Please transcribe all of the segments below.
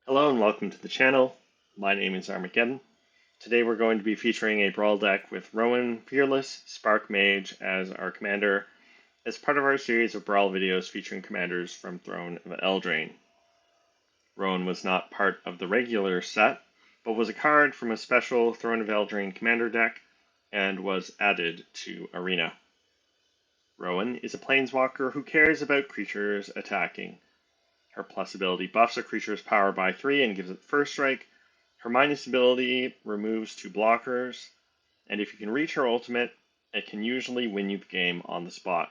Hello and welcome to the channel. My name is Armageddon. Today we're going to be featuring a Brawl deck with Rowan, Fearless, Sparkmage as our commander as part of our series of Brawl videos featuring commanders from Throne of Eldraine. Rowan was not part of the regular set, but was a card from a special Throne of Eldraine commander deck and was added to Arena. Rowan is a planeswalker who cares about creatures attacking. Her plus ability buffs a creature's power by 3 and gives it first strike. Her minus ability removes 2 blockers, and if you can reach her ultimate, it can usually win you the game on the spot.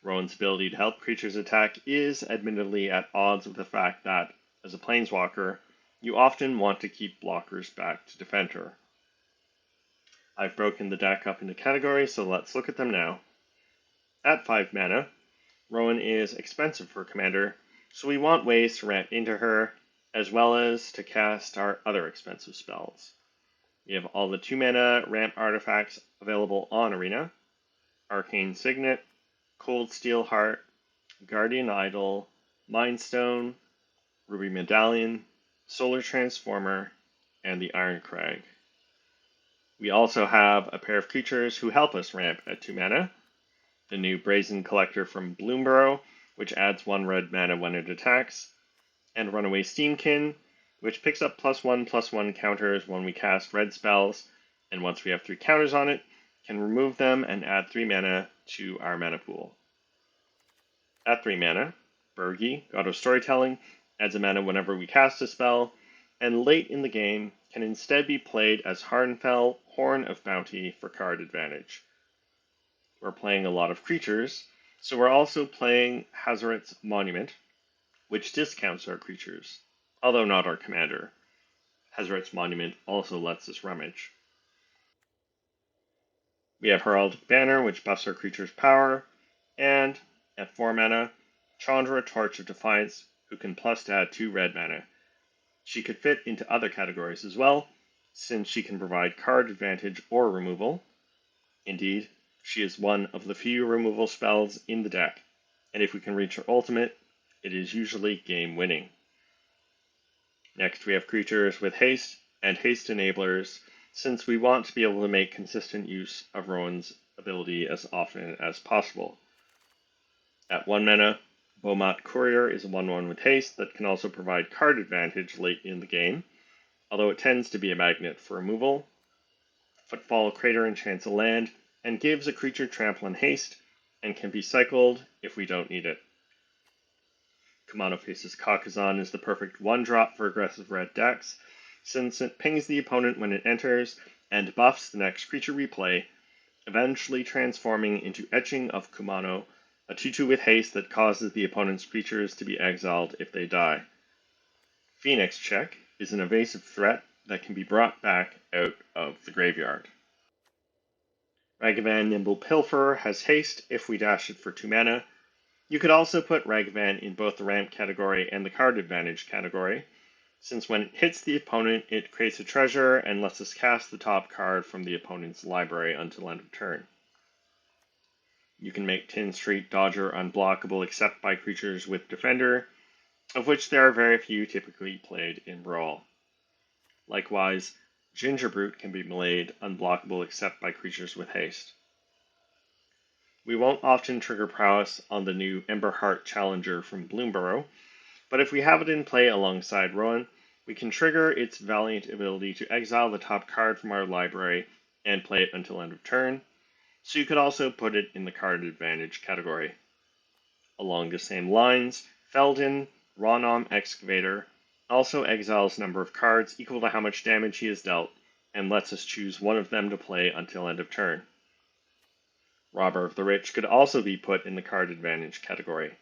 Rowan's ability to help creatures attack is admittedly at odds with the fact that, as a planeswalker, you often want to keep blockers back to defend her. I've broken the deck up into categories, so let's look at them now. At 5 mana, Rowan is expensive for a commander, so we want ways to ramp into her, as well as to cast our other expensive spells. We have all the 2 mana ramp artifacts available on Arena: Arcane Signet, Cold Steel Heart, Guardian Idol, Mind Stone, Ruby Medallion, Solar Transformer, and the Iron Crag. We also have a pair of creatures who help us ramp at 2 mana: the new Brazen Collector from Bloomburrow, which adds 1 red mana when it attacks, and Runaway Steamkin, which picks up +1/+1 counters when we cast red spells, and once we have 3 counters on it, can remove them and add 3 mana to our mana pool. At 3 mana, Birgi, God of Storytelling, adds a mana whenever we cast a spell, and late in the game can instead be played as Harnfell, Horn of Bounty for card advantage. We're playing a lot of creatures, so we're also playing Hazoret's Monument, which discounts our creatures, although not our commander. Hazoret's Monument also lets us rummage. We have Heraldic Banner, which buffs our creature's power, and, at 4 mana, Chandra, Torch of Defiance, who can plus add 2 red mana. She could fit into other categories as well, since she can provide card advantage or removal. Indeed, she is one of the few removal spells in the deck, and if we can reach her ultimate, it is usually game-winning. Next, we have creatures with haste and haste enablers, since we want to be able to make consistent use of Rowan's ability as often as possible. At 1 mana, Beaumont Courier is a 1/1 with haste that can also provide card advantage late in the game, although it tends to be a magnet for removal. Footfall Crater enchants a land and gives a creature trample and haste, and can be cycled if we don't need it. Kumano Faces Kakazan is the perfect 1-drop for aggressive red decks, since it pings the opponent when it enters and buffs the next creature we play, eventually transforming into Etching of Kumano, a 2/2 with haste that causes the opponent's creatures to be exiled if they die. Phoenix Check is an evasive threat that can be brought back out of the graveyard. Ragavan Nimble Pilferer has haste if we dash it for 2 mana. You could also put Ragavan in both the ramp category and the card advantage category, since when it hits the opponent, it creates a treasure and lets us cast the top card from the opponent's library until end of turn. You can make Tin Street Dodger unblockable except by creatures with Defender, of which there are very few typically played in Brawl. Likewise, Gingerbrute can be made unblockable except by creatures with haste. We won't often trigger prowess on the new Emberheart Challenger from Bloomburrow, but if we have it in play alongside Rowan, we can trigger its Valiant ability to exile the top card from our library and play it until end of turn, so you could also put it in the card advantage category. Along the same lines, Feldin, Ronom Excavator, also exiles a number of cards equal to how much damage he has dealt, and lets us choose one of them to play until end of turn. Robber of the Rich could also be put in the card advantage category.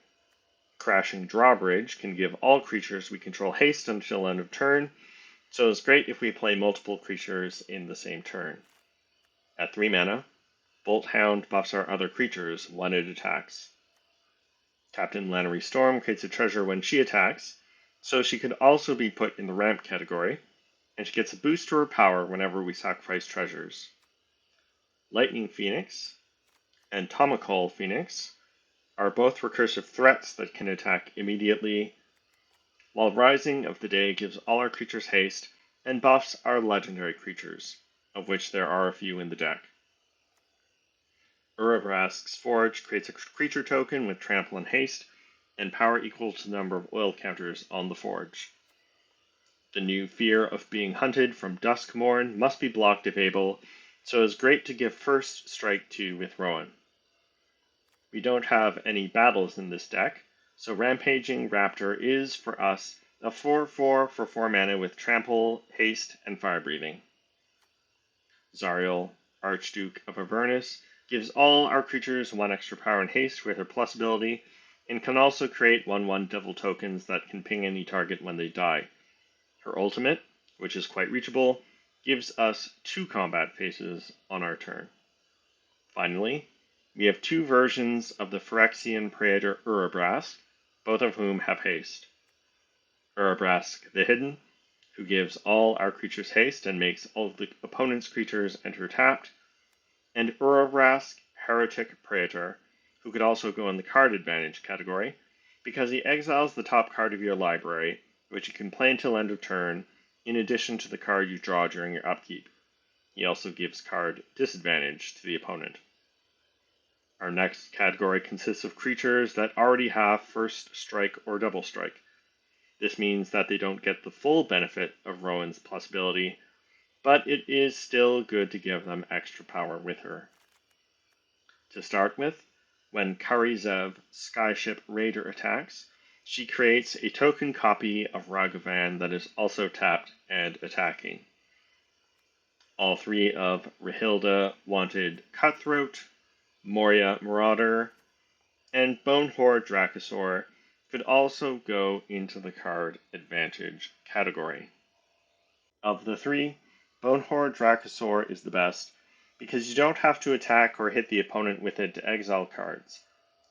Crashing Drawbridge can give all creatures we control haste until end of turn, so it's great if we play multiple creatures in the same turn. At 3 mana, Bolthound buffs our other creatures when it attacks. Captain Lannery Storm creates a treasure when she attacks, so she could also be put in the ramp category, and she gets a boost to her power whenever we sacrifice treasures. Lightning Phoenix and Tomahawk Phoenix are both recursive threats that can attack immediately. while Rising of the Day gives all our creatures haste and buffs our legendary creatures, of which there are a few in the deck. Urabrask's Forge creates a creature token with trample and haste, and power equal to the number of oil counters on the forge. The new Fear of Being Hunted from Duskmourn must be blocked if able, so it's great to give first strike to with Rowan. We don't have any battles in this deck, so Rampaging Raptor is, for us, a 4/4 for 4 mana with Trample, Haste, and Fire Breathing. Zariel, Archduke of Avernus, gives all our creatures 1 extra power and haste with her plus ability, and can also create 1/1 devil tokens that can ping any target when they die. Her ultimate, which is quite reachable, gives us 2 combat phases on our turn. Finally, we have 2 versions of the Phyrexian Praetor Urabrask, both of whom have haste. Urabrask the Hidden, who gives all our creatures haste and makes all the opponent's creatures enter tapped, and Urabrask Heretic Praetor, who could also go in the card advantage category, because he exiles the top card of your library, which you can play until end of turn, in addition to the card you draw during your upkeep. He also gives card disadvantage to the opponent. Our next category consists of creatures that already have first strike or double strike. This means that they don't get the full benefit of Rowan's plus ability, but it is still good to give them extra power with her. To start with, when Karizev Skyship Raider attacks, she creates a token copy of Ragavan that is also tapped and attacking. All 3 of Rahilda Wanted Cutthroat, Moria Marauder, and Bonehorde Dracosaur could also go into the card advantage category. Of the 3, Bonehorde Dracosaur is the best, because you don't have to attack or hit the opponent with it to exile cards.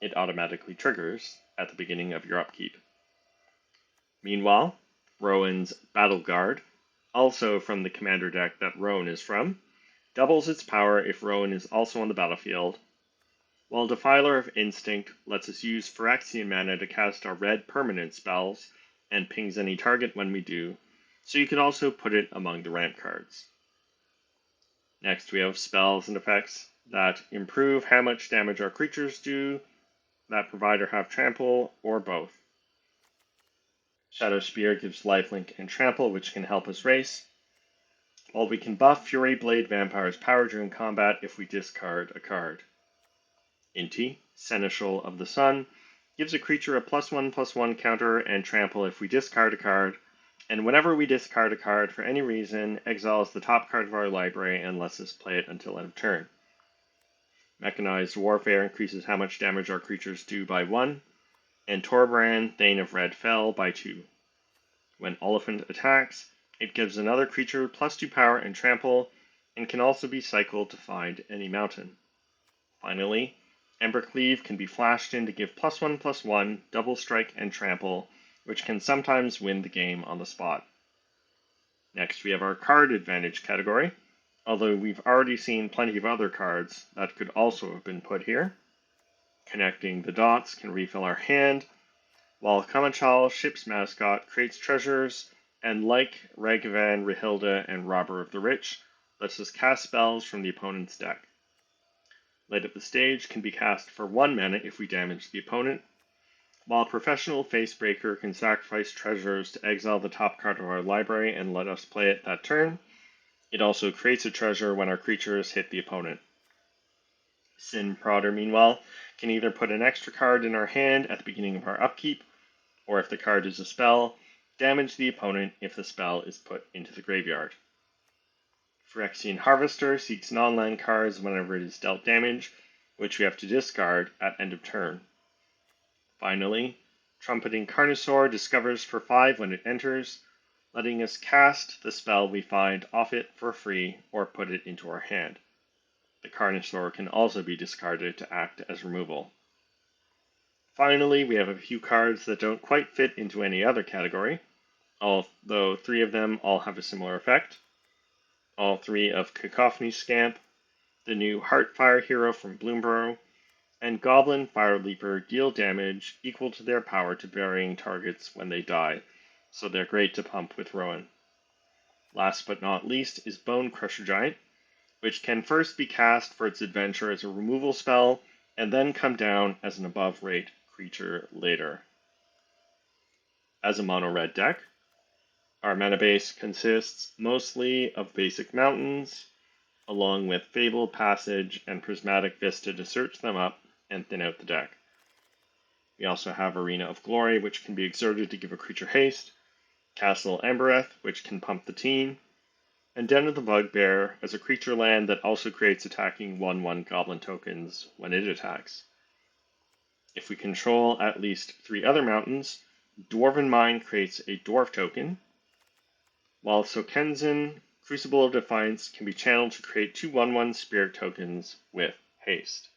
It automatically triggers at the beginning of your upkeep. Meanwhile, Rowan's Battle Guard, also from the commander deck that Rowan is from, doubles its power if Rowan is also on the battlefield, while Defiler of Instinct lets us use Phyrexian mana to cast our red permanent spells and pings any target when we do, so you can also put it among the ramp cards. Next we have spells and effects that improve how much damage our creatures do, that provide or have trample, or both. Shadow Spear gives lifelink and trample, which can help us race, while we can buff Fury Blade Vampire's power during combat if we discard a card. Inti, Seneschal of the Sun, gives a creature a +1/+1 counter and trample if we discard a card, and whenever we discard a card for any reason, exiles the top card of our library and lets us play it until end of turn. Mechanized Warfare increases how much damage our creatures do by 1, and Torbrand, Thane of Red Fell by 2. When Oliphant attacks, it gives another creature +2 power and trample, and can also be cycled to find any mountain. Finally, Embercleave can be flashed in to give +1/+1, double strike, and trample, which can sometimes win the game on the spot. Next we have our card advantage category, although we've already seen plenty of other cards that could also have been put here. Connecting the Dots can refill our hand, while Kamachal, ship's mascot, creates treasures, and like Ragavan, Rahilda, and Robber of the Rich, lets us cast spells from the opponent's deck. Light Up the Stage can be cast for 1 mana if we damage the opponent, while Professional Facebreaker can sacrifice treasures to exile the top card of our library and let us play it that turn. It also creates a treasure when our creatures hit the opponent. Sin Prodder, meanwhile, can either put an extra card in our hand at the beginning of our upkeep, or if the card is a spell, damage the opponent if the spell is put into the graveyard. Phyrexian Harvester seeks non-land cards whenever it is dealt damage, which we have to discard at end of turn. Finally, Trumpeting Carnosaur discovers for 5 when it enters, letting us cast the spell we find off it for free or put it into our hand. The Carnosaur can also be discarded to act as removal. Finally, we have a few cards that don't quite fit into any other category, although 3 of them all have a similar effect. All 3 of Cacophony Scamp, the new Heartfire hero from Bloomborough, and Goblin Fire Leaper deal damage equal to their power to burying targets when they die, so they're great to pump with Rowan. Last but not least is Bone Crusher Giant, which can first be cast for its adventure as a removal spell, and then come down as an above-rate creature later. As a mono-red deck, our mana base consists mostly of basic mountains, along with Fabled Passage and Prismatic Vista to search them up and thin out the deck. We also have Arena of Glory, which can be exerted to give a creature haste, Castle Embereth, which can pump the team, and Den of the Bugbear as a creature land that also creates attacking 1/1 goblin tokens when it attacks. If we control at least 3 other mountains, Dwarven Mine creates a dwarf token, while Sokenzin, Crucible of Defiance, can be channeled to create 2 1/1 spirit tokens with haste.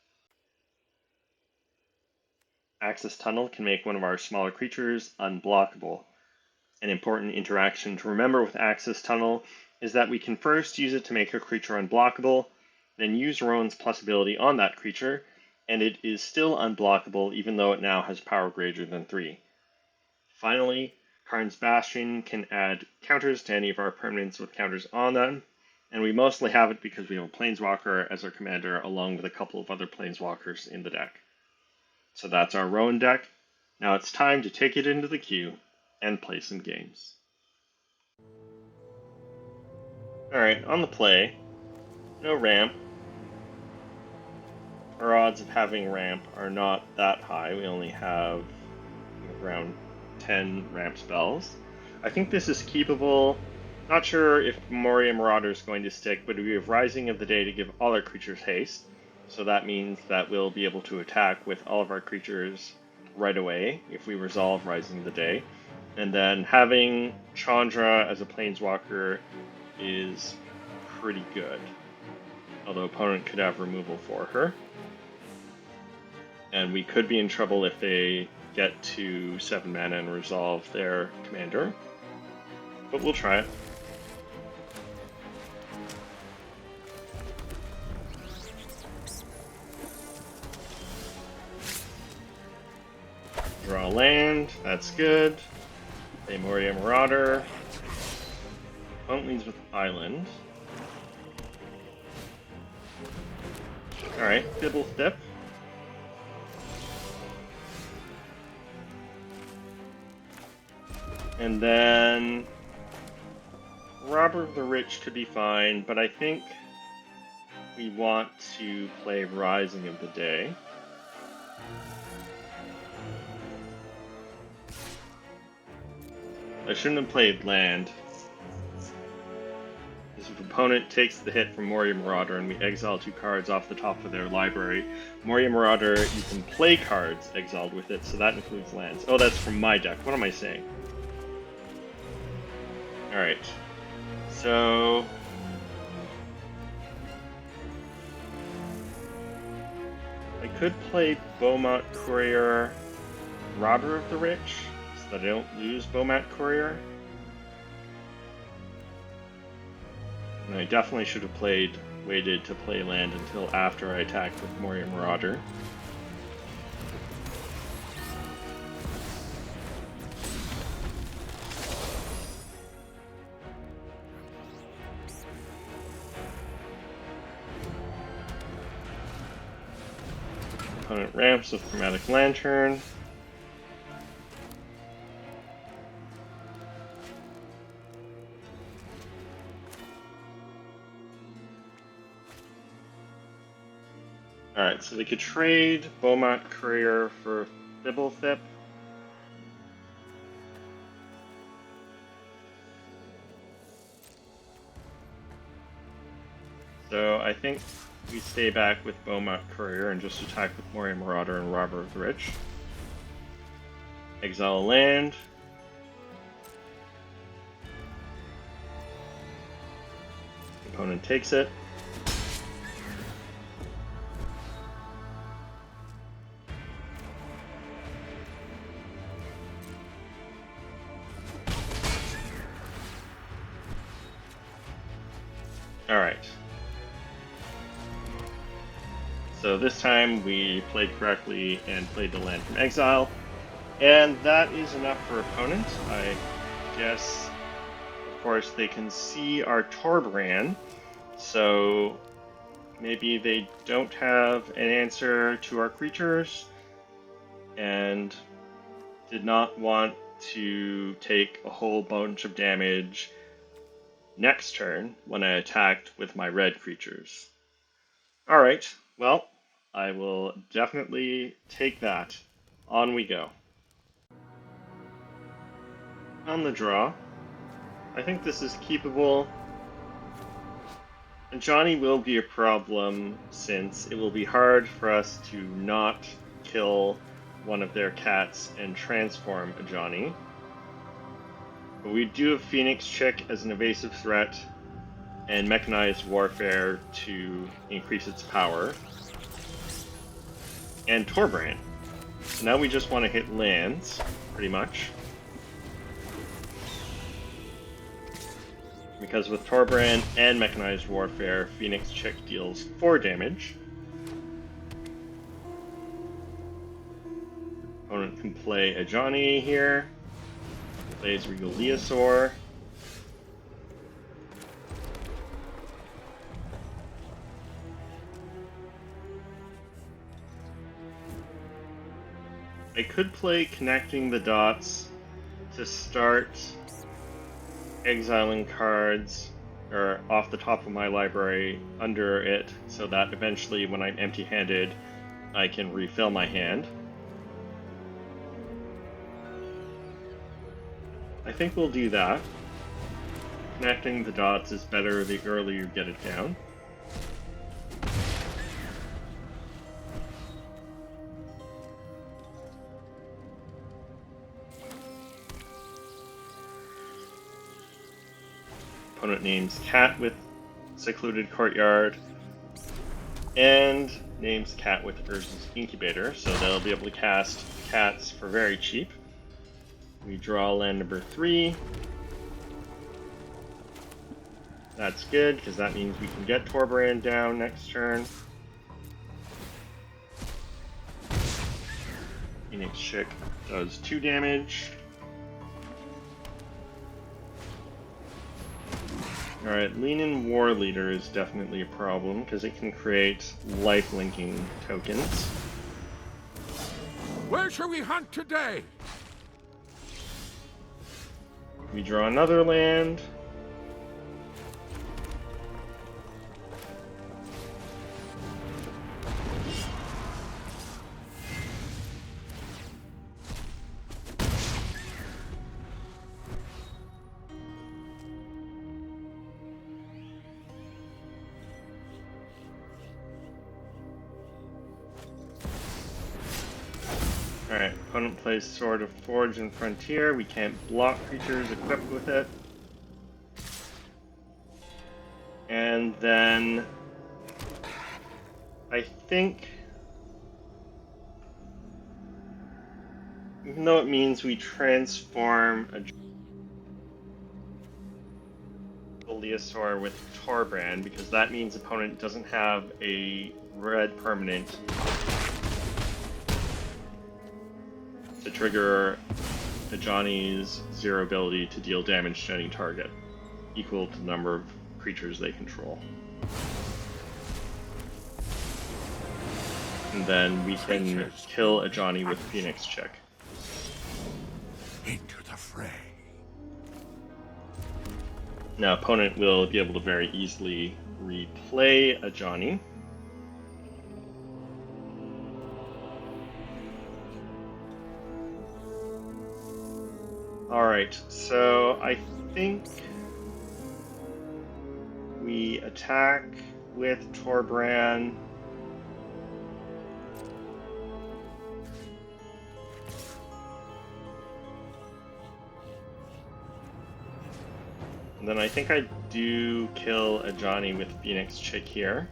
Access Tunnel can make one of our smaller creatures unblockable. An important interaction to remember with Access Tunnel is that we can first use it to make a creature unblockable, then use Rowan's plus ability on that creature, and it is still unblockable even though it now has power greater than 3. Finally, Karn's Bastion can add counters to any of our permanents with counters on them, and we mostly have it because we have a Planeswalker as our commander along with a couple of other Planeswalkers in the deck. So that's our Rowan deck. Now it's time to take it into the queue and play some games. Alright, on the play, no ramp. Our odds of having ramp are not that high. We only have around 10 ramp spells. I think this is keepable. Not sure if Moria Marauder is going to stick, but we have Rising of the Day to give all our creatures haste. So that means that we'll be able to attack with all of our creatures right away if we resolve Rising of the Day. And then having Chandra as a Planeswalker is pretty good. Although opponent could have removal for her. And we could be in trouble if they get to 7 mana and resolve their commander. But we'll try it. Draw land, that's good. A Moria Marauder. Opponent leads with Island. Alright, Dibble Step. And then Robber of the Rich could be fine, but I think we want to play Rising of the Day. I shouldn't have played land. Because if opponent takes the hit from Moria Marauder and we exile 2 cards off the top of their library, Moria Marauder, you can play cards exiled with it, so that includes lands. Oh, that's from my deck. What am I saying? Alright. So I could play Beaumont Courier, Robber of the Rich, so that I don't lose Beaumont Courier. And I definitely should have waited to play land until after I attacked with Moria Marauder. Opponent ramps with Chromatic Lantern. Alright, so they could trade Beaumont Courier for Thibblethip. So I think we stay back with Beaumont Courier and just attack with Moria Marauder and Robber of the Rich. Exile a land. Opponent takes it. Alright. So this time we played correctly and played the land from exile. And that is enough for opponent. I guess, of course, they can see our Torbran, so maybe they don't have an answer to our creatures and did not want to take a whole bunch of damage next turn when I attacked with my red creatures. Alright, well, I will definitely take that. On we go. On the draw, I think this is keepable. And Johnny will be a problem since it will be hard for us to not kill one of their cats and transform a Johnny. But we do have Phoenix Chick as an evasive threat and Mechanized Warfare to increase its power. And Torbran. So now we just want to hit lands, pretty much. Because with Torbran and Mechanized Warfare, Phoenix Chick deals 4 damage. Opponent can play a Johnny here. Plays Regal Leosaur. I could play Connecting the Dots to start exiling cards or off the top of my library under it so that eventually when I'm empty-handed I can refill my hand. I think we'll do that. Connecting the dots is better the earlier you get it down. Opponent names Cat with Secluded Courtyard, and names Cat with Urza's Incubator, so they'll be able to cast cats for very cheap. We draw land number 3. That's good, because that means we can get Torbran down next turn. Phoenix Chick does 2 damage. Alright, Leanin' War Leader is definitely a problem, because it can create life-linking tokens. Where shall we hunt today? We draw another land. Alright, opponent plays Sword of Forge and Frontier. We can't block creatures equipped with it. And then I think, even though it means we transform a Leosaur with Torbran, because that means opponent doesn't have a red permanent to trigger the Johnny's 0 ability to deal damage to any target, equal to the number of creatures they control. And then we can kill a Johnny with Phoenix Chick. Into the fray. Now, opponent will be able to very easily replay a Johnny. Alright, so I think we attack with Torbran. And then I think I do kill a Johnny with Phoenix Chick here.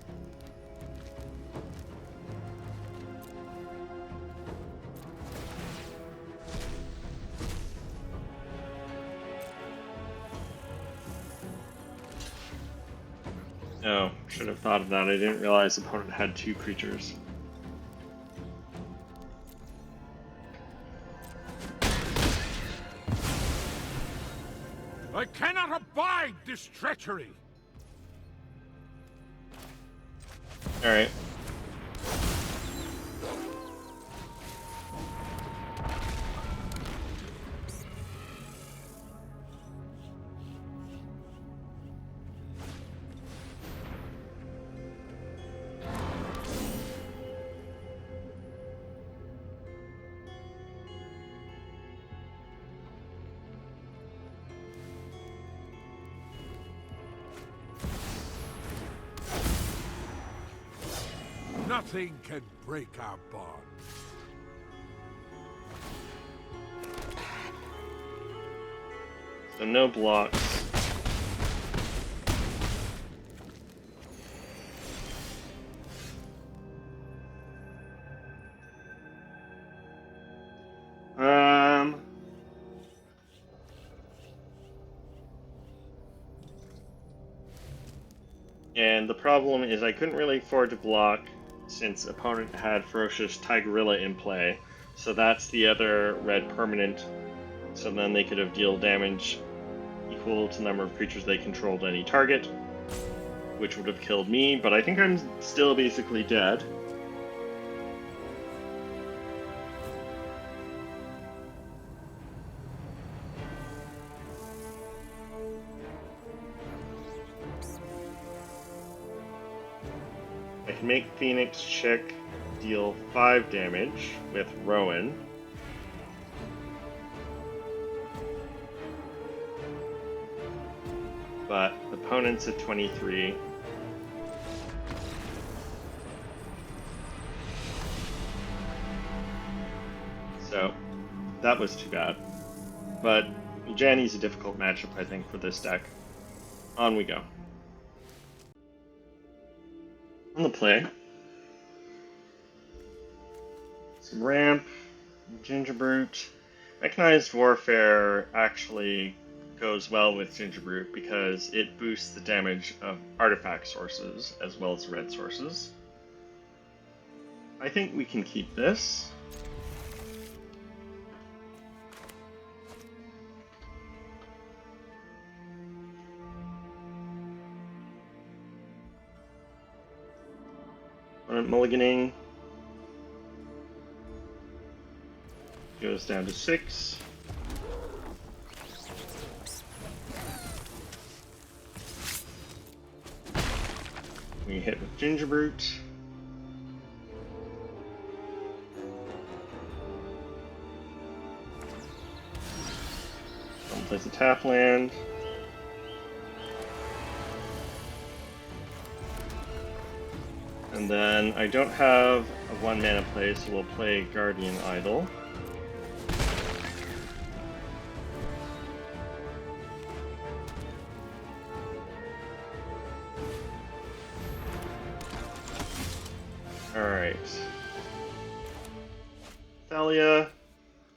Oh, should have thought of that. I didn't realize the opponent had 2 creatures. I cannot abide this treachery! Alright. Nothing can break our bond. So no blocks. And the problem is I couldn't really afford to block since opponent had Ferocious Tigerilla in play. So that's the other red permanent. So then they could have dealt damage equal to the number of creatures they controlled any target, which would have killed me, but I think I'm still basically dead. I can make Phoenix Chick deal 5 damage with Rowan. But opponent's at 23. So that was too bad. But Janny's a difficult matchup, I think, for this deck. On we go. On the play, some ramp, Gingerbrute. Mechanized Warfare actually goes well with Gingerbrute because it boosts the damage of artifact sources as well as red sources. I think we can keep this. Mulliganing goes down to 6. We hit with Gingerbrute. Someone plays a tap land. And then I don't have a 1 mana play, so we'll play Guardian Idol. Alright. Thalia,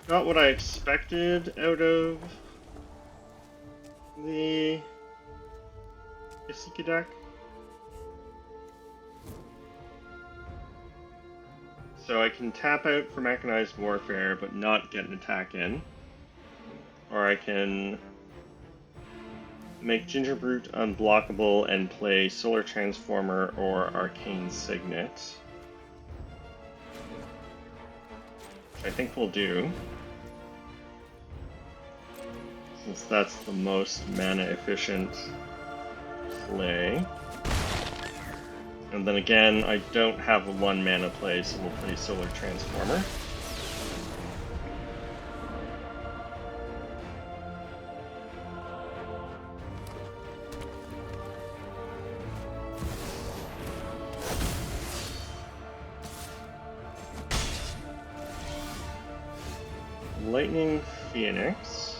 not what I expected out of the Isiki deck. So I can tap out for Mechanized Warfare, but not get an attack in. Or I can make Gingerbrute unblockable and play Solar Transformer or Arcane Signet. Which I think we'll do, since that's the most mana efficient play. And then again, I don't have a 1 mana play, so we'll play Solar Transformer. Lightning Phoenix.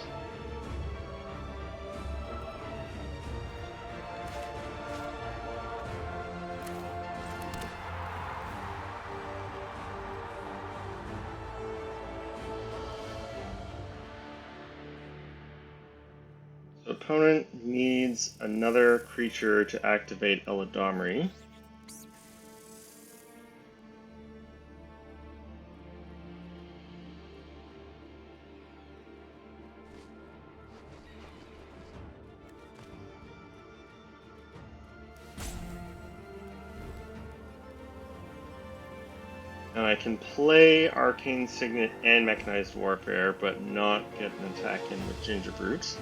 The opponent needs another creature to activate Eladamri. And I can play Arcane Signet and Mechanized Warfare, but not get an attack in with Gingerbrute.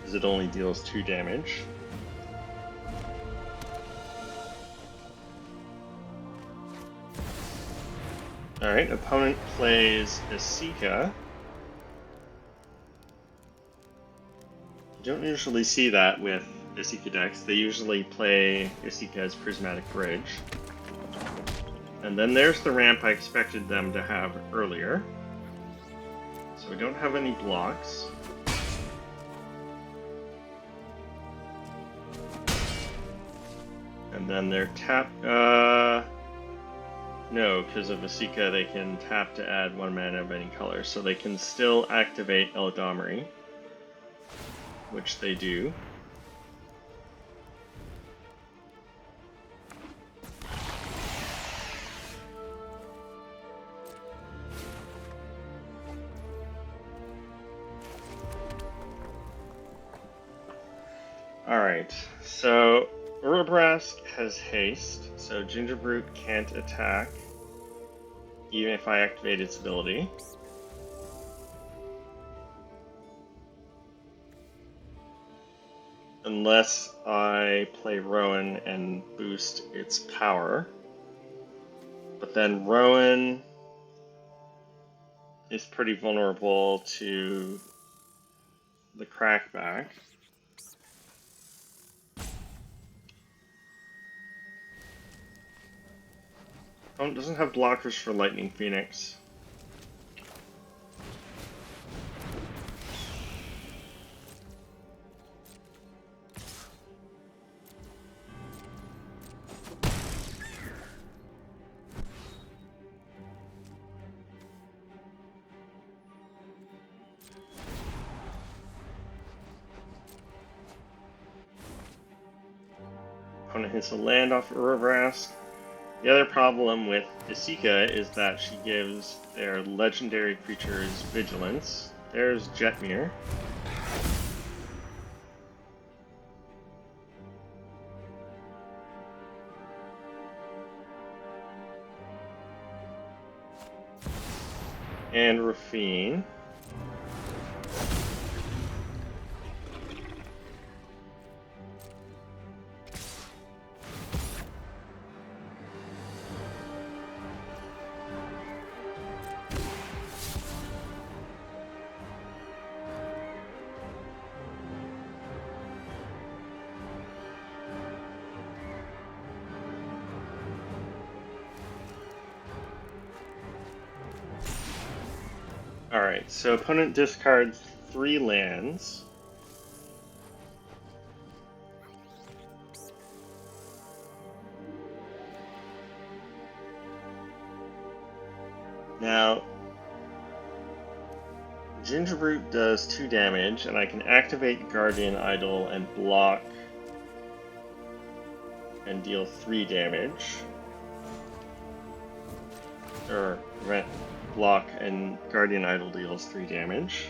Because it only deals 2 damage. Alright, opponent plays Esika. You don't usually see that with Esika decks. They usually play Esika as Prismatic Bridge. And then there's the ramp I expected them to have earlier. So we don't have any blocks. And then they're no, because of Esika they can tap to add 1 mana of any color, so they can still activate Eldamri, which they do. Alright, so Urabrask has haste, so Gingerbrute can't attack, even if I activate its ability. Unless I play Rowan and boost its power. But then Rowan is pretty vulnerable to the crackback. Opponent doesn't have blockers for Lightning Phoenix. Opponent hits a land off Urabrask. The other problem with Esika is that she gives their legendary creatures vigilance. There's Jetmir. And Rafine. Alright, so opponent discards 3 lands. Now, Gingerbrute does 2 damage, and I can activate Guardian Idol and block and deal 3 damage. Or prevent, block, and Guardian Idol deals 3 damage.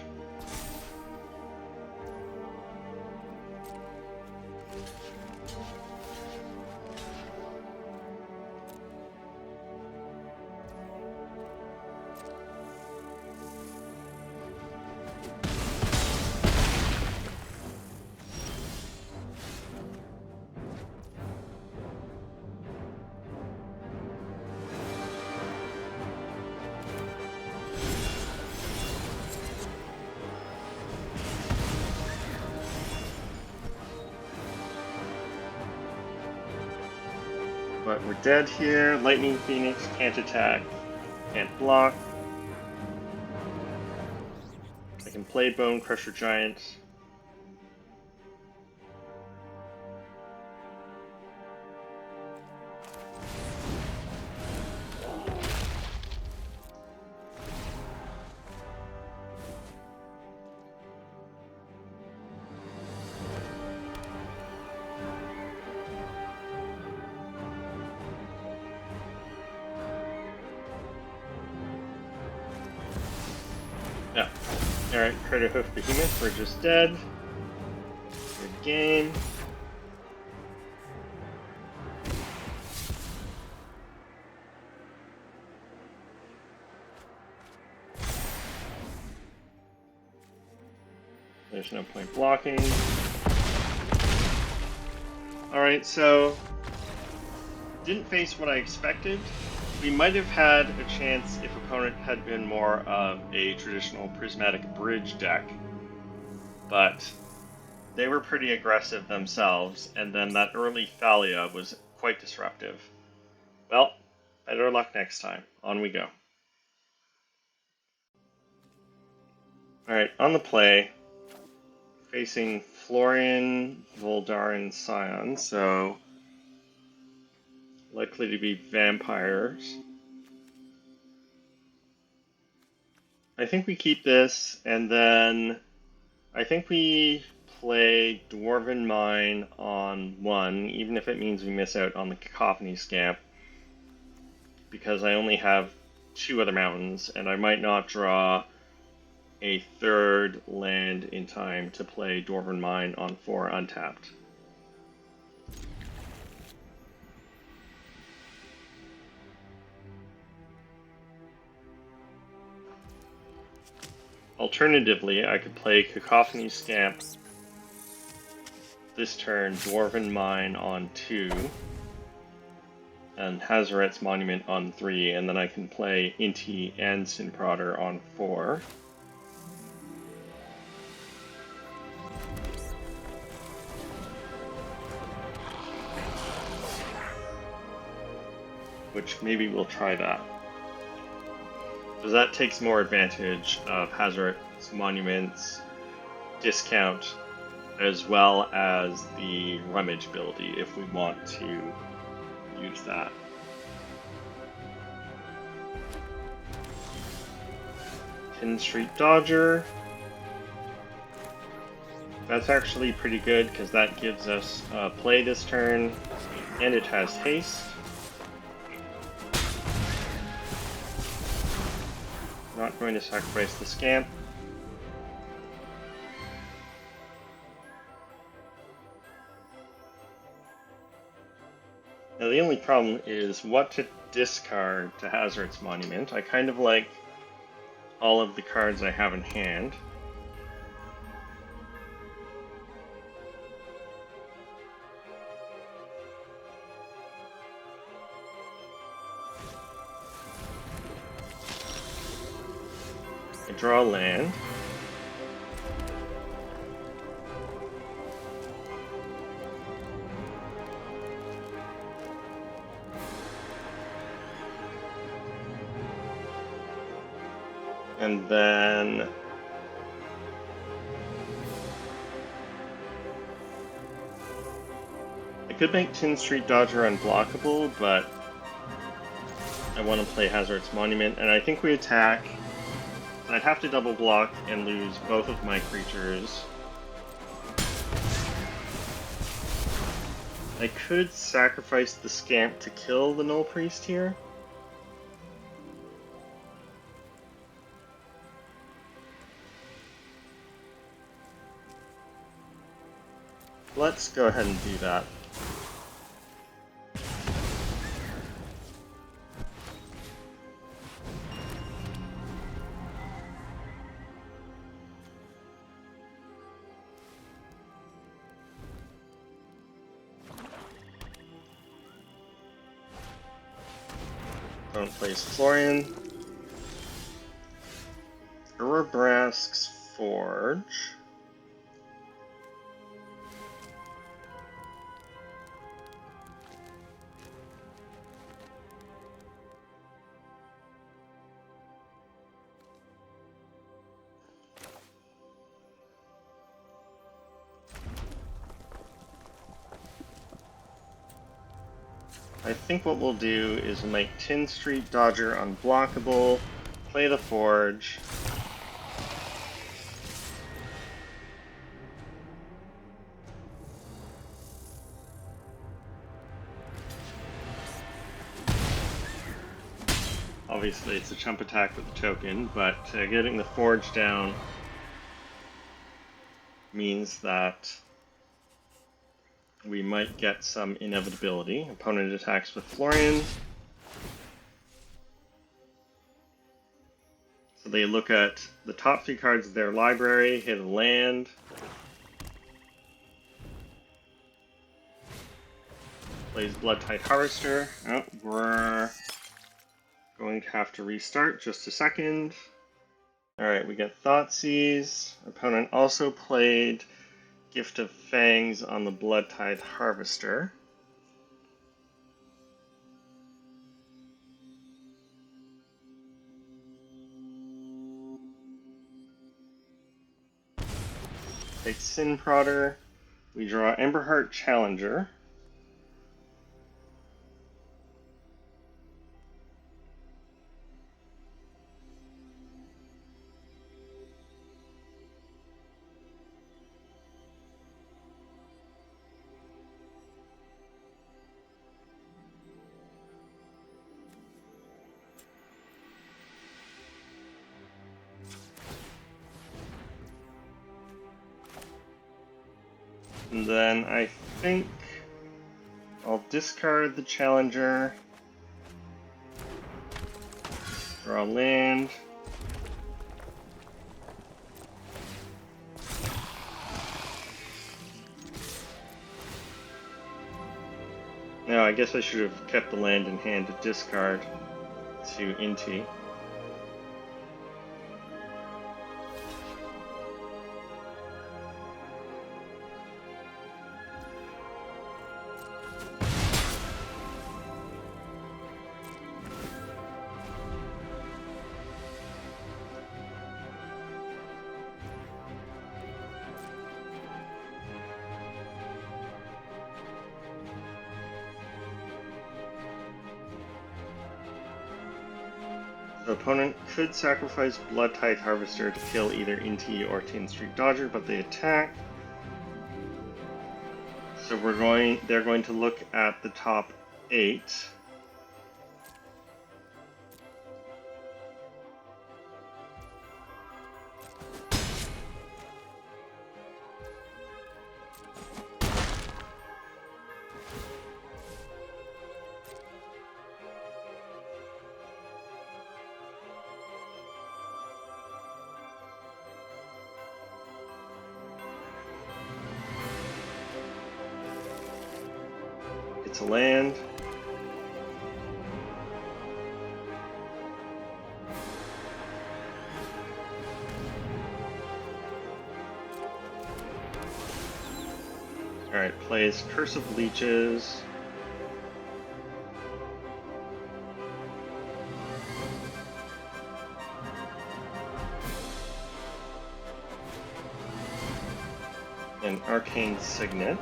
But we're dead here. Lightning Phoenix can't attack, can't block. I can play Bone Crusher Giant. Alright, Crater Hoof Behemoth, we're just dead. Good game. There's no point blocking. Alright, so didn't face what I expected. We might have had a chance if opponent had been more of a traditional prismatic bridge deck, but they were pretty aggressive themselves, and then that early Thalia was quite disruptive. Well, better luck next time. On we go. Alright, on the play, facing Florian, Voldaren, Scion, so likely to be vampires. I think we keep this, and then I think we play Dwarven Mine on 1, even if it means we miss out on the Cacophony Scamp, because I only have 2 other mountains, and I might not draw a 3rd land in time to play Dwarven Mine on 4 untapped. Alternatively, I could play Cacophony Scamp this turn, Dwarven Mine on 2, and Hazoret's Monument on 3, and then I can play Inti and Sinprodder on 4. Which maybe we'll try that. Because that takes more advantage of Hazoret's Monument's discount, as well as the Rummage ability if we want to use that. Tin Street Dodger. That's actually pretty good because that gives us play this turn, and it has haste. Not going to sacrifice the Scamp. Now the only problem is what to discard to Hazoret's Monument. I kind of like all of the cards I have in hand. I draw a land. And then I could make Tin Street Dodger unblockable, but I want to play Hazoret's Monument, and I think we attack. I'd have to double block and lose both of my creatures. I could sacrifice the Scamp to kill the Null Priest here. Let's go ahead and do that. Don't place Florian. Urabrask's Forge. I think what we'll do is we'll make Tin Street Dodger unblockable, play the Forge. Obviously it's a chump attack with the token, but getting the Forge down means that we might get some inevitability. Opponent attacks with Florian. So they look at the top 3 cards of their library, hit a land. Plays Bloodtide Harvester. Oh, we're going to have to restart just a second. Alright, we get Thoughtseize. Opponent also played Gift of Fangs on the Bloodtide Harvester. Take Sin Prodder. We draw Emberheart Challenger. And then I think I'll discard the Challenger, draw land. No, I guess I should have kept the land in hand to discard to Inti. The opponent could sacrifice Bloodtide Harvester to kill either Inti or Tin Street Dodger, but they attack. So they're going to look at the top 8. It's a land. Alright, plays Curse of Leeches. An Arcane Signet.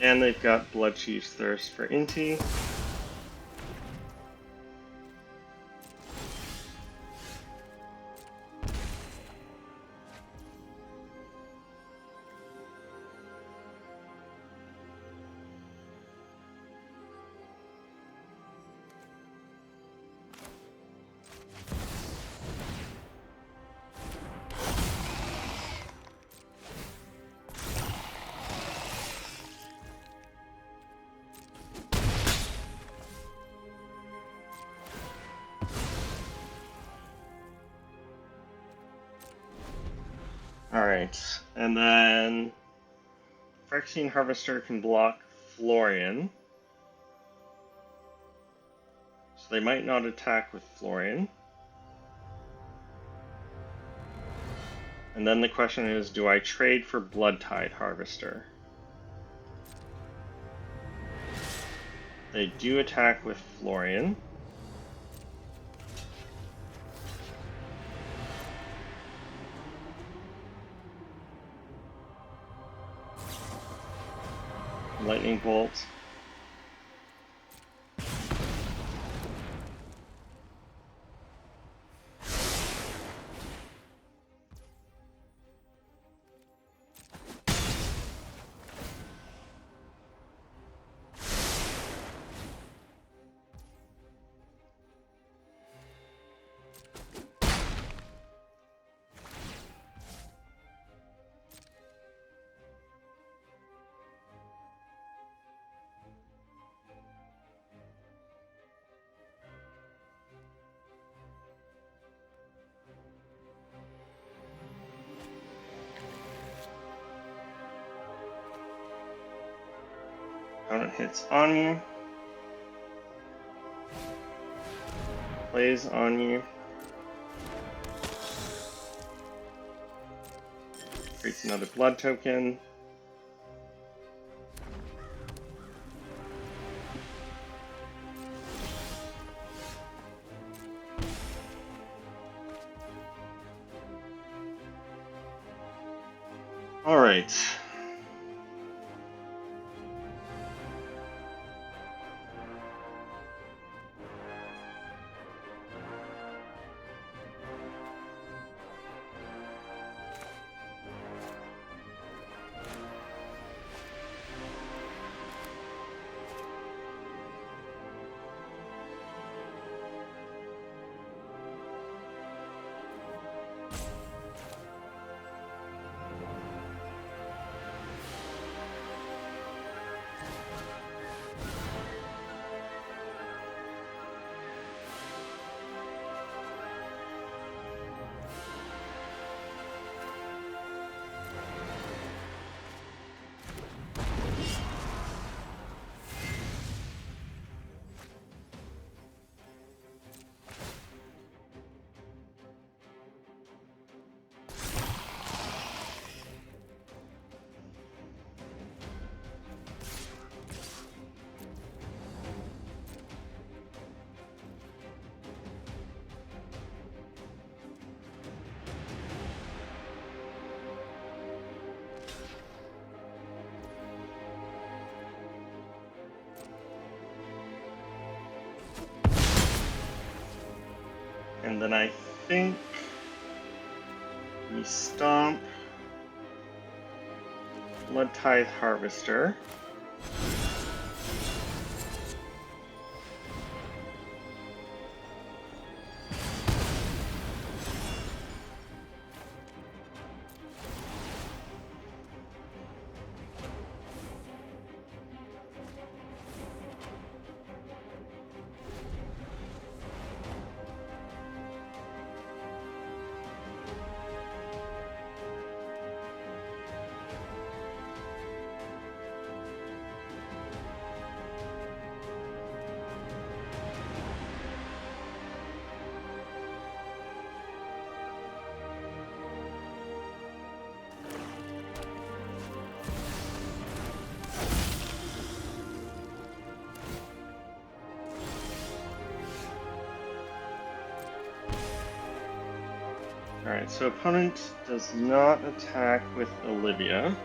And they've got Bloodchief's Thirst for Inti. Alright, and then Phyrexian Harvester can block Florian. So they might not attack with Florian. And then the question is, do I trade for Bloodtide Harvester? They do attack with Florian. Lightning Bolt. Opponent hits on you. Plays on you. Creates another blood token. All right. And then I think we stomp Blood Tithe Harvester. Alright, so opponent does not attack with Olivia.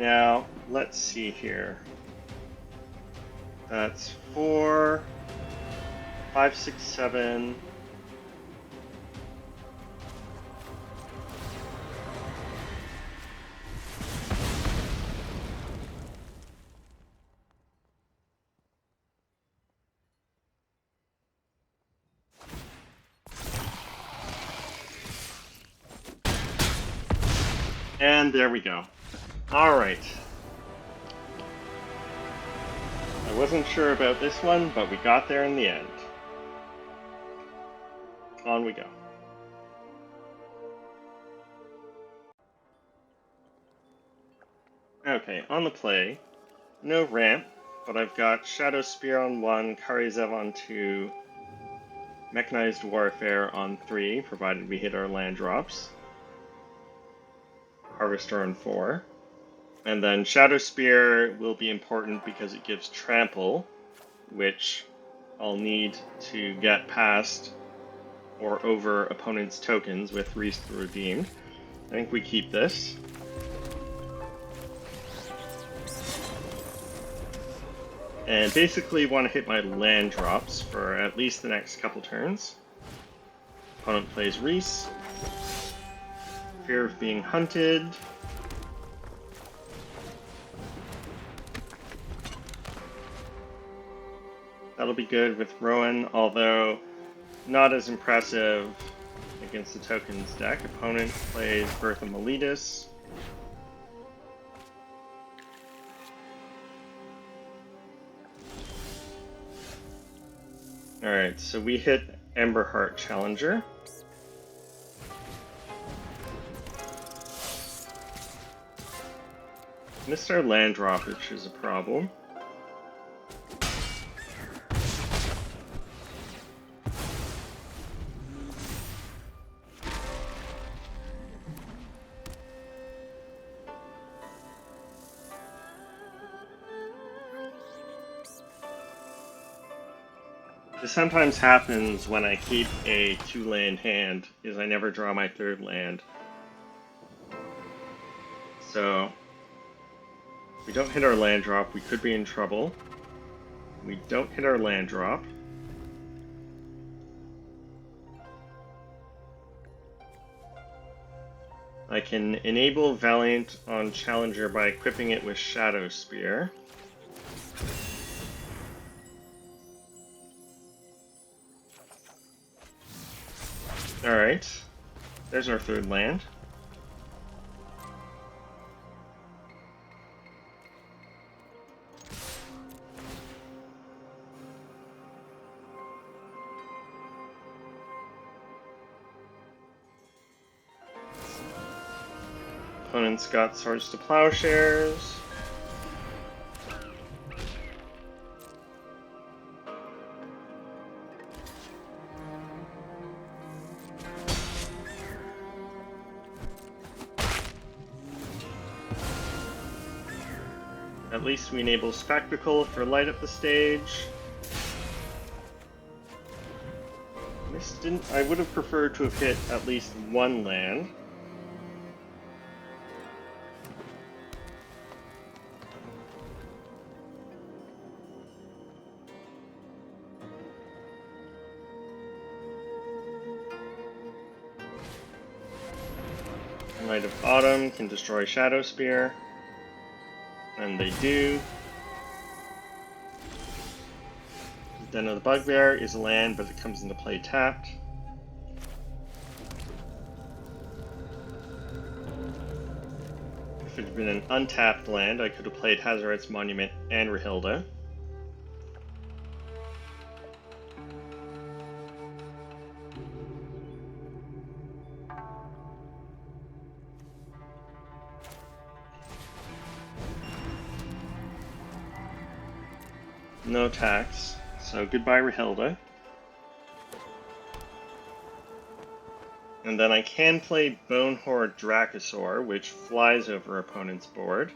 Now, let's see here. That's 4, 5, 6, 7. And there we go. All right. I wasn't sure about this one, but we got there in the end. On we go. Okay, on the play, no ramp, but I've got Shadow Spear on 1, Karizev on 2, Mechanized Warfare on 3, provided we hit our land drops, Harvester on 4. And then Shadow Spear will be important because it gives Trample, which I'll need to get past or over opponent's tokens with Reese the Redeemed. I think we keep this. And basically want to hit my land drops for at least the next couple turns. Opponent plays Reese. Fear of being hunted. That'll be good with Rowan, although not as impressive against the tokens deck. Opponent plays Birth of Meletus. Alright, so we hit Emberheart Challenger. Missed our land drop, which is a problem. This sometimes happens when I keep a 2-land hand, is I never draw my 3rd land. So, if we don't hit our land drop, we could be in trouble. We don't hit our land drop. I can enable Valiant on Challenger by equipping it with Shadow Spear. Alright, there's our 3rd land. Opponent's got Swords to Plowshares. At least we enable Spectacle for light up the stage. This didn't. I would have preferred to have hit at least 1 land. Light of Autumn can destroy Shadow Spear. And they do. Den of the Bugbear is a land, but it comes into play tapped. If it had been an untapped land, I could have played Hazoret's Monument and Rahilda. No tax, so goodbye Rahilda. And then I can play Bonehorde Dracosaur, which flies over opponent's board.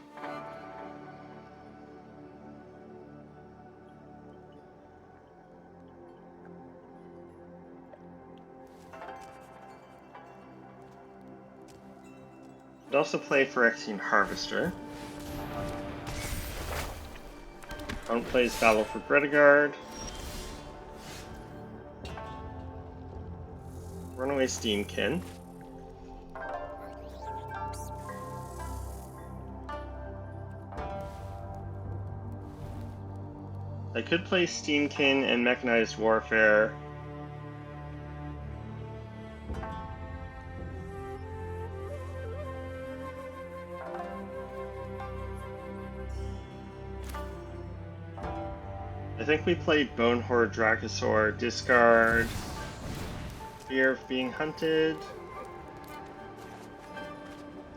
I'd also play Phyrexian Harvester. Opponent plays Battle for Gretigard. Runaway Steamkin. I could play Steamkin and Mechanized Warfare. I think we played Bonehorde Dracosaur, discard, Fear of being hunted.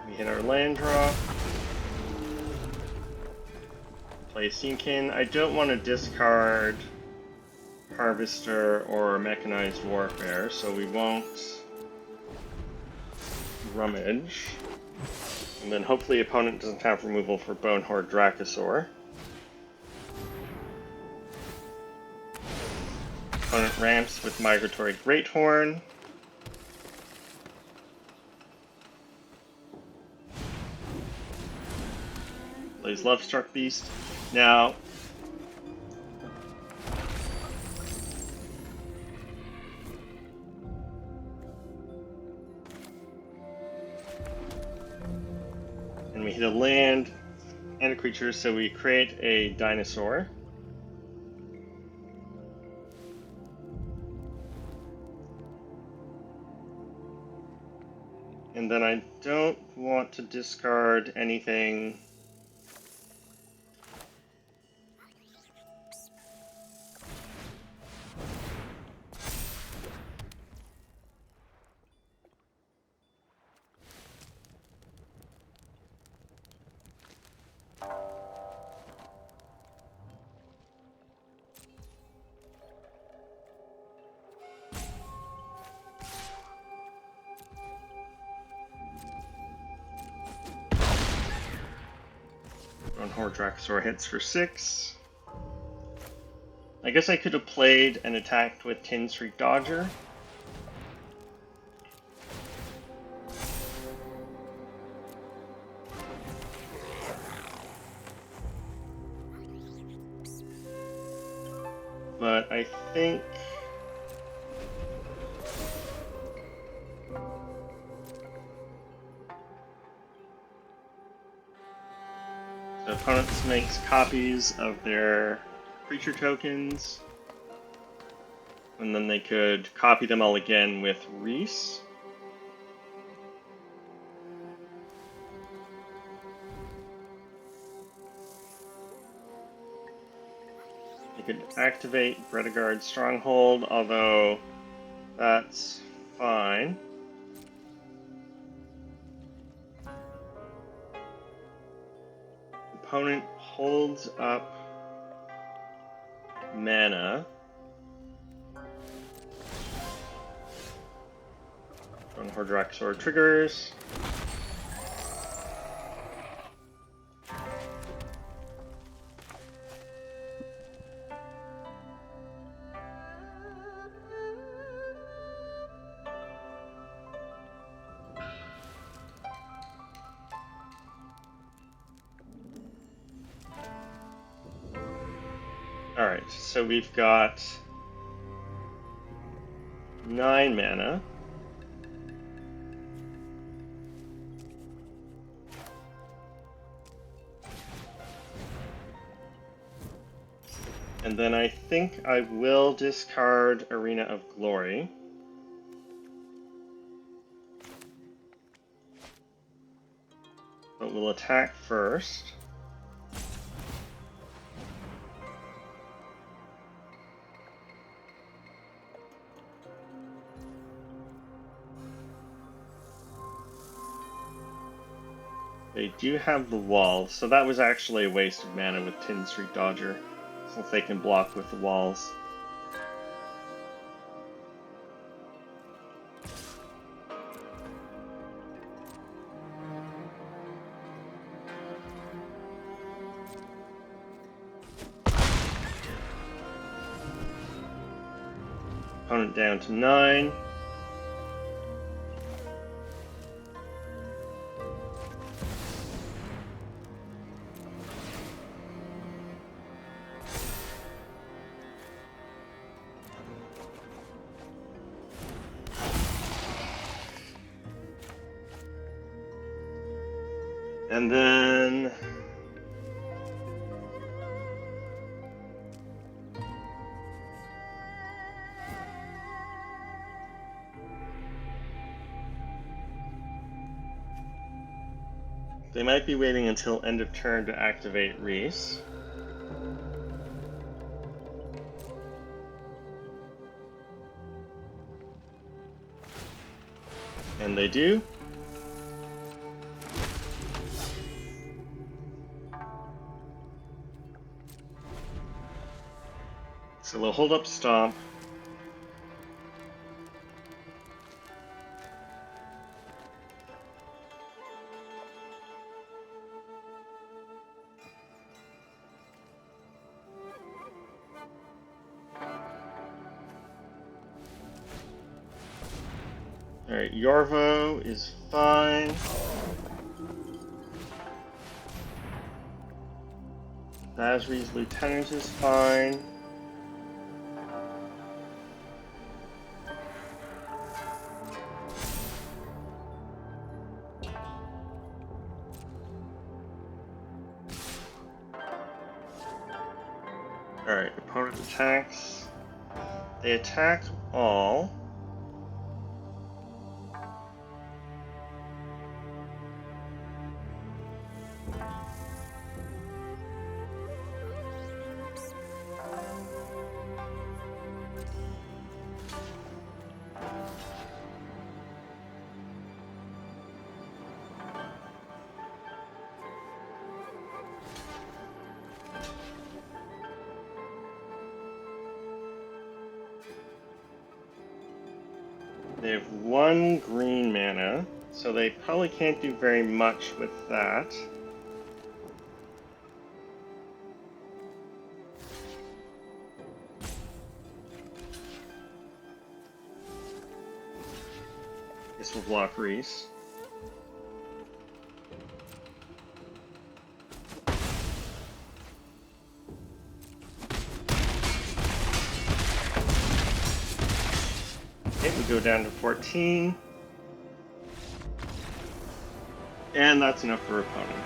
We hit our land drop. Play Steamkin. I don't want to discard Harvester or Mechanized Warfare, so we won't rummage. And then hopefully opponent doesn't have removal for Bonehorde Dracosaur. Opponent ramps with Migratory Greathorn. Plays Lovestruck Beast. Now, and we hit a land and a creature, so we create a dinosaur. And then I don't want to discard anything. Dracosaur hits for 6. I guess I could have played and attacked with Tin Streak Dodger. But I think the opponent makes copies of their creature tokens, and then they could copy them all again with Reese. They could activate Bredegard's Stronghold, although that's fine. Opponent holds up mana. Dracosaur triggers. Alright, so we've got 9 mana. And then I think I will discard Arena of Glory. But we'll attack first. They do have the wall, so that was actually a waste of mana with Tin Streak Dodger, since they can block with the walls. Opponent down to 9. And then they might be waiting until end of turn to activate Reese. And they do. So we'll hold up Stomp. Alright, Yorvo is fine. Basri's Lieutenant is fine. Alright, opponent attacks. They attack all. They have 1 green mana, so they probably can't do very much with that. This will block Reese. Okay, we go down to 14. And that's enough for opponent.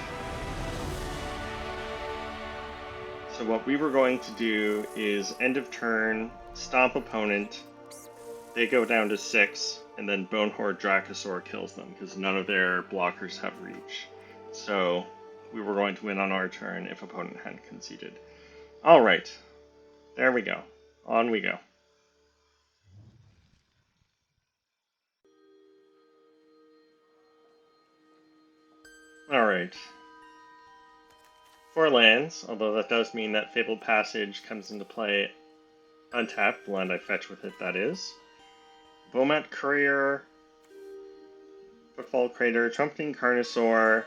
So what we were going to do is end of turn, stomp opponent, they go down to 6, and then Bonehorde Dracosaur kills them, because none of their blockers have reach. So we were going to win on our turn if opponent hadn't conceded. Alright, there we go. On we go. Alright. 4 lands, although that does mean that Fabled Passage comes into play untapped, the land I fetch with it, that is. Bomat Courier, Footfall Crater, Trumpeting Carnosaur.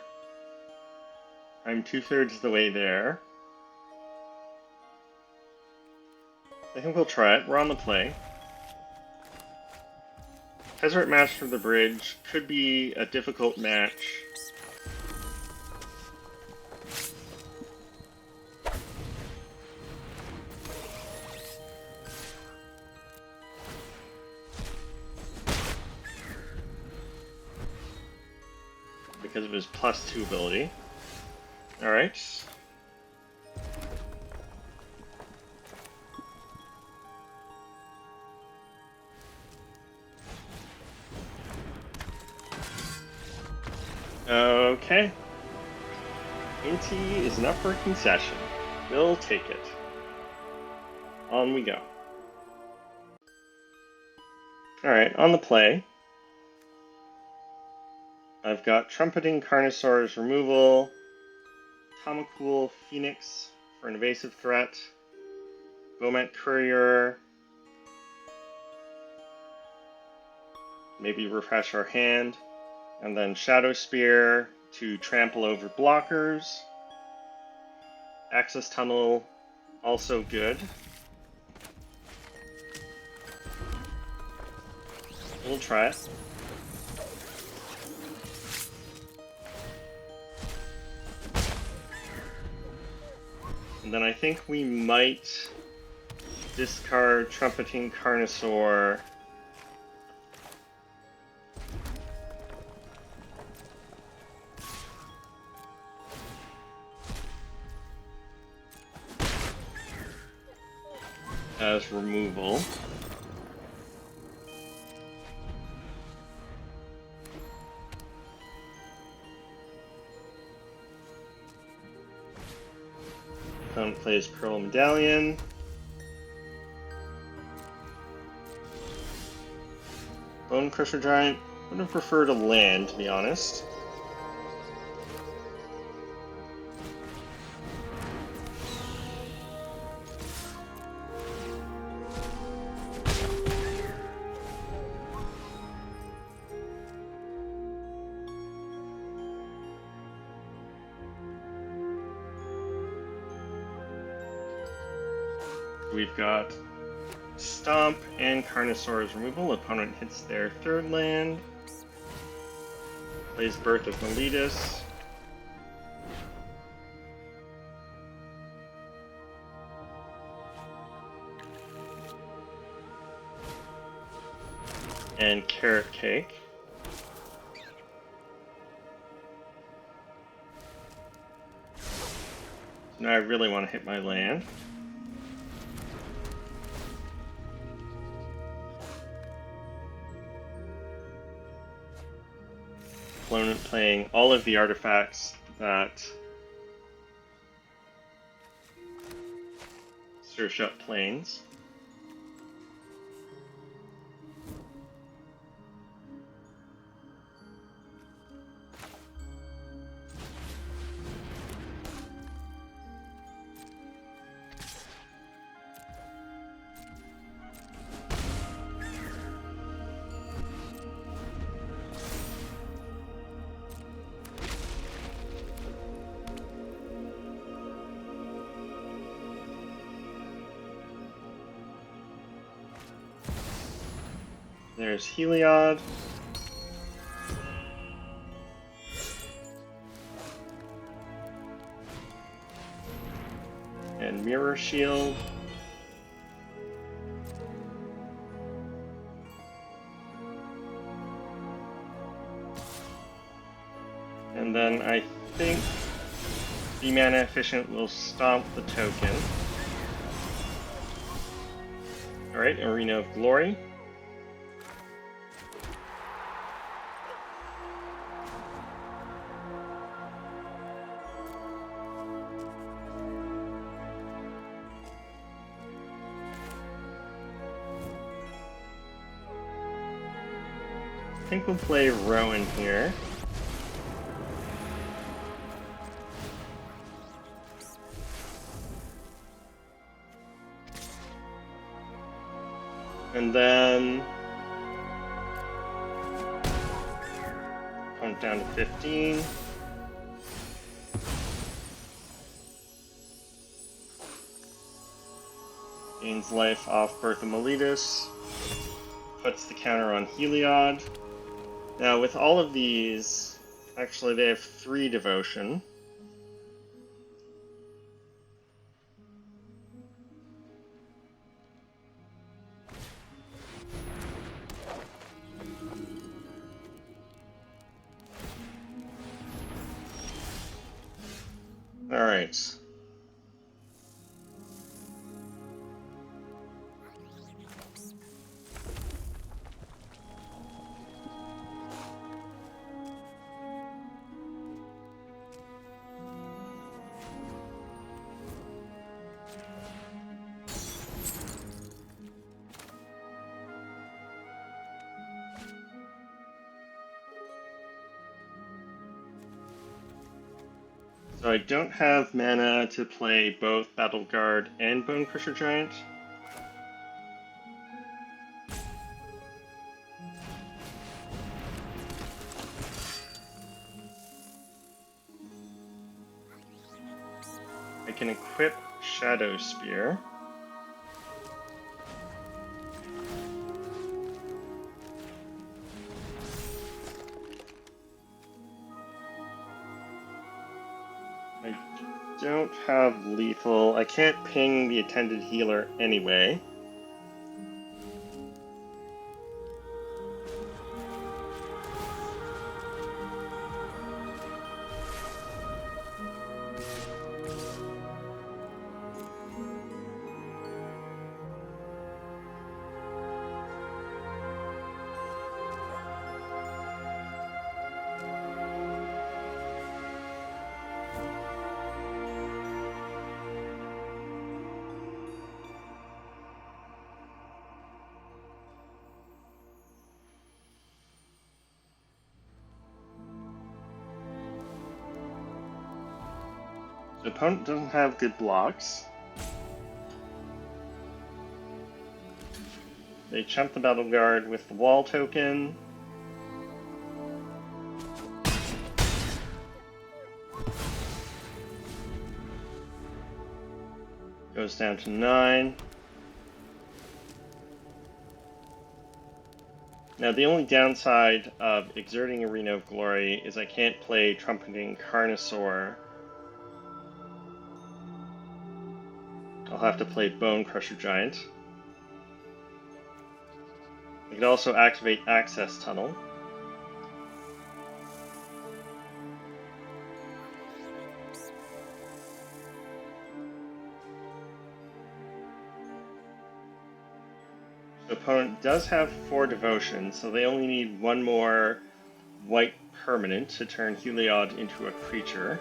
I'm 2/3 the way there. I think we'll try it. We're on the play. Tezzeret Master of the Bridge could be a difficult match. Because of his +2 ability. Alright. Okay. Inti is enough for a concession. We'll take it. On we go. Alright, on the play. I've got Trumpeting Carnosaur's removal, Tomacool Phoenix for an evasive threat, Bomat Courier, maybe refresh our hand, and then Shadow Spear to trample over blockers. Access Tunnel, also good. We'll try it. And then I think we might discard Trumpeting Carnosaur. As removal. Opponent plays Pearl Medallion. Bone Crusher Giant. Would have preferred a land, to be honest. We've got Stomp and Carnosaur's removal. Opponent hits their 3rd land. Plays Birth of Meletus. And Carrot Cake. Now I really want to hit my land. opponent playing all of the artifacts that search up planes. There's Heliod. And Mirror Shield. And then I think the mana efficient will stomp the token. Alright, Arena of Glory. I think we'll play Rowan here. And then count down to 15. Gains life off Birth of Meletus. Puts the counter on Heliod. Now with all of these, actually they have 3 devotion. Alright. So I don't have mana to play both Battle Guard and Bone Crusher Giant. I can equip Shadow Spear. I don't have lethal. I can't ping the attended healer anyway. The opponent doesn't have good blocks. They chump the Battle Guard with the wall token. Goes down to 9. Now the only downside of exerting Arena of Glory is I can't play Trumpeting Carnosaur. I'll have to play Bone Crusher Giant. I could also activate Access Tunnel. The opponent does have 4 devotion, so they only need 1 more white permanent to turn Heliod into a creature.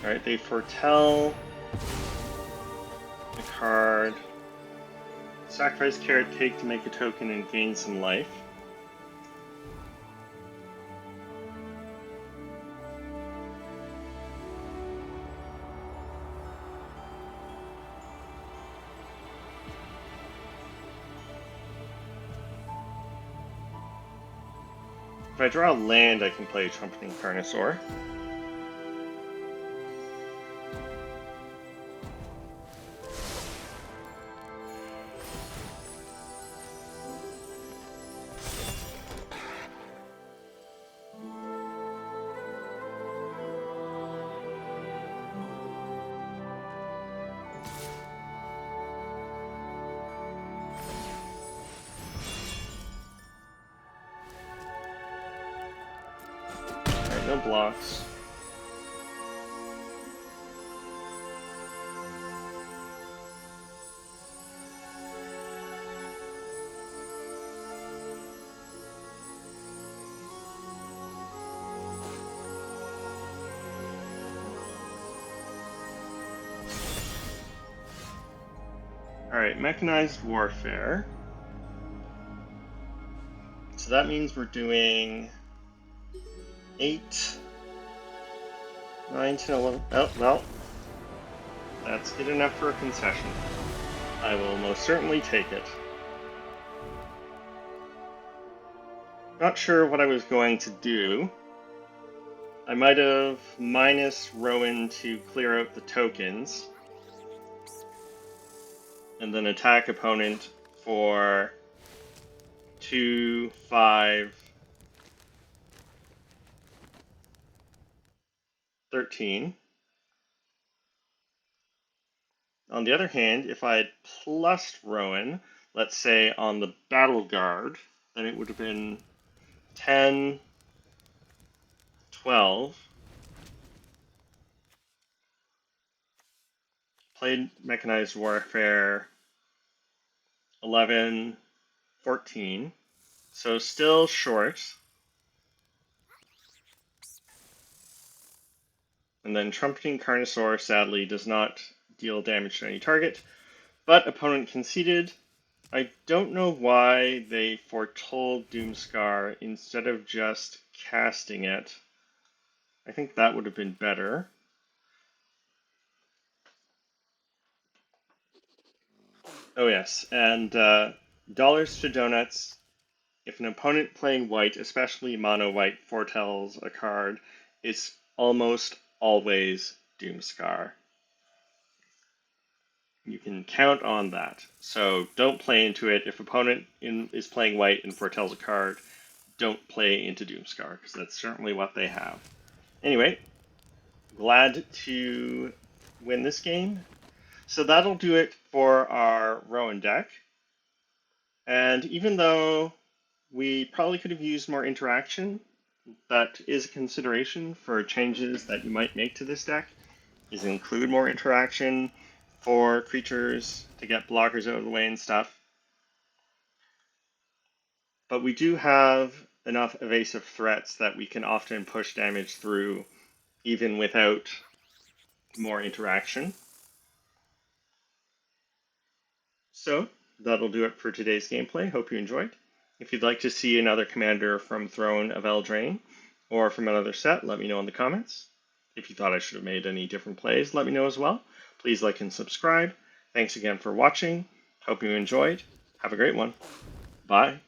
Alright, they foretell a card. Sacrifice Carrot Cake to make a token and gain some life. If I draw a land, I can play Trumpeting Carnosaur. No blocks. Alright, Mechanized Warfare. So that means we're doing 8, 9, 10, 11. Oh, well. That's good enough for a concession. I will most certainly take it. Not sure what I was going to do. I might have minus Rowan to clear out the tokens. And then attack opponent for 2, 5, 13. On the other hand, if I had plussed Rowan, let's say on the Battle Guard, then it would have been 10, 12. Played Mechanized Warfare 11, 14. So still short. And then Trumpeting Carnosaur sadly does not deal damage to any target, but opponent conceded. I don't know why they foretold Doomscar instead of just casting it. I think that would have been better. Oh yes, and dollars to donuts. If an opponent playing white, especially mono white, foretells a card, it's almost always Doomscar. You can count on that. So don't play into it. If opponent is playing white and foretells a card, don't play into Doomscar, because that's certainly what they have. Anyway, glad to win this game. So that'll do it for our Rowan deck. And even though we probably could have used more interaction, that is a consideration for changes that you might make to this deck, is include more interaction for creatures to get blockers out of the way and stuff. But we do have enough evasive threats that we can often push damage through even without more interaction. So that'll do it for today's gameplay. Hope you enjoyed. If you'd like to see another commander from Throne of Eldraine or from another set, let me know in the comments. If you thought I should have made any different plays, let me know as well. Please like and subscribe. Thanks again for watching. Hope you enjoyed. Have a great one. Bye.